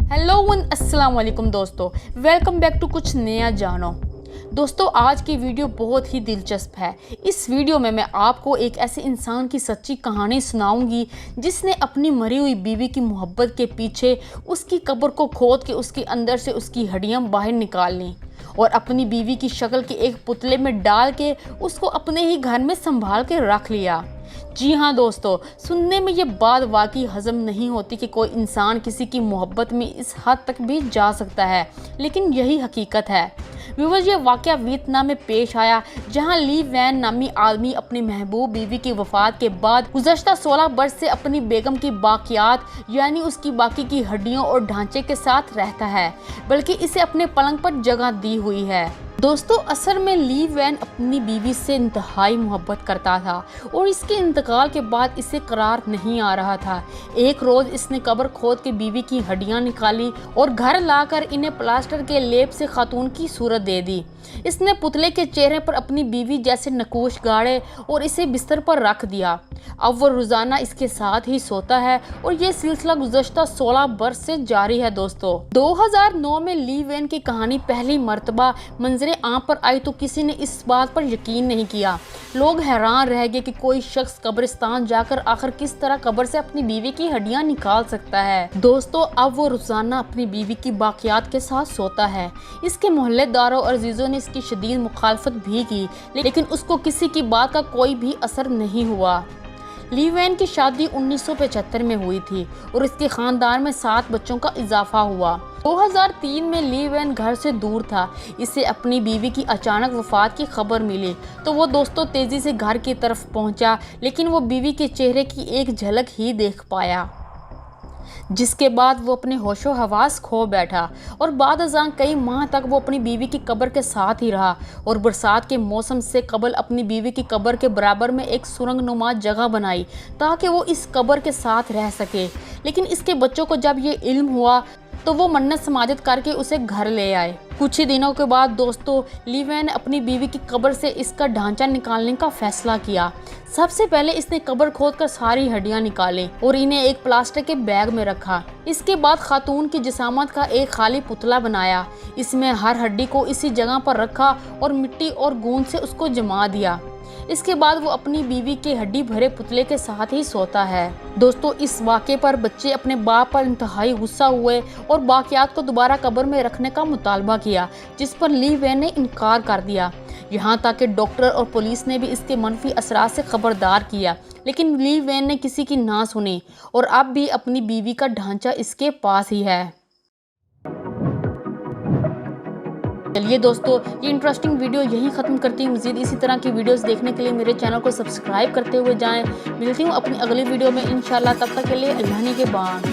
Hello one अस्सलाम वालेकुम दोस्तों, वेलकम बैक टू कुछ नया जानो। दोस्तों, आज की वीडियो बहुत ही दिलचस्प है। इस वीडियो में मैं आपको एक ऐसे इंसान की सच्ची कहानी सुनाऊंगी जिसने अपनी मरी हुई बीवी की मोहब्बत के पीछे उसकी कब्र को खोद के उसके अंदर से उसकी हड्डियां बाहर निकाल लीं और अपनी बीवी की शक्ल के एक पुतले में डाल के उसको अपने ही घर में संभाल के रख लिया। जी हाँ दोस्तों, सुनने में ये बात वाकई हजम नहीं होती कि कोई इंसान किसी की मोहब्बत में इस हद तक भी जा सकता है, लेकिन यही हकीकत है। व्यूअर्स, ये वाकया वियतनाम में पेश आया जहां ली वैन नामी आदमी अपनी महबूब बीवी की वफात के बाद गुज़श्ता 16 वर्ष से अपनी बेगम की बाकियात यानी उसकी बाकी की हड्डियों और ढांचे के साथ रहता है, बल्कि इसे अपने पलंग पर जगह दी हुई है। दोस्तों, असल में ली वैन अपनी बीवी से इंतहाई मोहब्बत करता था और इसके इंतकाल के बाद इसे करार नहीं आ रहा था। एक रोज़ इसने कब्र खोद के बीवी की हड्डियां निकाली और घर लाकर इन्हें प्लास्टर के लेप से खातून की सूरत दे दी। इसने पुतले के चेहरे पर अपनी बीवी जैसे नकूश गाड़े और इसे बिस्तर पर रख दिया। अब वो रोज़ाना इसके साथ ही सोता है और ये सिलसिला गुज़श्ता 16 वर्ष से जारी है। दोस्तों, 2009 में ली वैन की कहानी पहली मर्तबा मंजरे आम पर आई तो किसी ने इस बात पर यकीन नहीं किया। लोग हैरान रह गए कि कोई शख्स कब्रिस्तान जाकर आखिर किस तरह कब्र से अपनी बीवी की हड्डियां निकाल सकता है। दोस्तों, अब वो रोज़ाना अपनी बीवी की बाकियात के साथ सोता है। इसके मोहल्लेदारों और अजीजों ने इसकी शदीद मुखालफत भी की, लेकिन उसको किसी की बात का कोई भी असर नहीं हुआ। ली वैन की शादी 1975 में हुई थी और इसके खानदान में 7 बच्चों का इजाफा हुआ। 2003 में ली वैन घर से दूर था। इसे अपनी बीवी की अचानक वफात की खबर मिली तो वो दोस्तों तेज़ी से घर की तरफ पहुंचा, लेकिन वो बीवी के चेहरे की एक झलक ही देख पाया, जिसके बाद वो अपने होशो हवास खो बैठा और बाद अज़ां कई माह तक वो अपनी बीवी की कब्र के साथ ही रहा और बरसात के मौसम से कबल अपनी बीवी की कब्र के बराबर में एक सुरंग नुमा जगह बनाई ताकि वो इस कब्र के साथ रह सके। लेकिन इसके बच्चों को जब ये इल्म हुआ तो वो मन्नत समाजत करके उसे घर ले आए। कुछ ही दिनों के बाद दोस्तों, ली वैन ने अपनी बीवी की कब्र से इसका ढांचा निकालने का फैसला किया। सबसे पहले इसने कब्र खोदकर सारी हड्डियां निकाली और इन्हें एक प्लास्टिक के बैग में रखा। इसके बाद खातून की जिसामत का एक खाली पुतला बनाया। इसमें हर हड्डी को इसी जगह पर रखा और मिट्टी और गूंद से उसको जमा दिया। इसके बाद वो अपनी बीवी के हड्डी भरे पुतले के साथ ही सोता है। दोस्तों, इस वाक़े पर बच्चे अपने बाप पर इंतहाई गुस्सा हुए और बाकियात को दोबारा कब्र में रखने का मुतालबा किया, जिस पर ली वैन ने इनकार कर दिया। यहाँ तक कि डॉक्टर और पुलिस ने भी इसके मनफी असरात से खबरदार किया, लेकिन ली वैन ने किसी की ना सुनी और अब भी अपनी बीवी का ढांचा इसके पास ही है। चलिए दोस्तों, ये इंटरेस्टिंग वीडियो यहीं ख़त्म करती हूँ। मज़ीद इसी तरह की वीडियोस देखने के लिए मेरे चैनल को सब्सक्राइब करते हुए जाएं। मिलती हूँ अपनी अगली वीडियो में इंशाल्लाह। तब तक के लिए अल्लाह के बाद।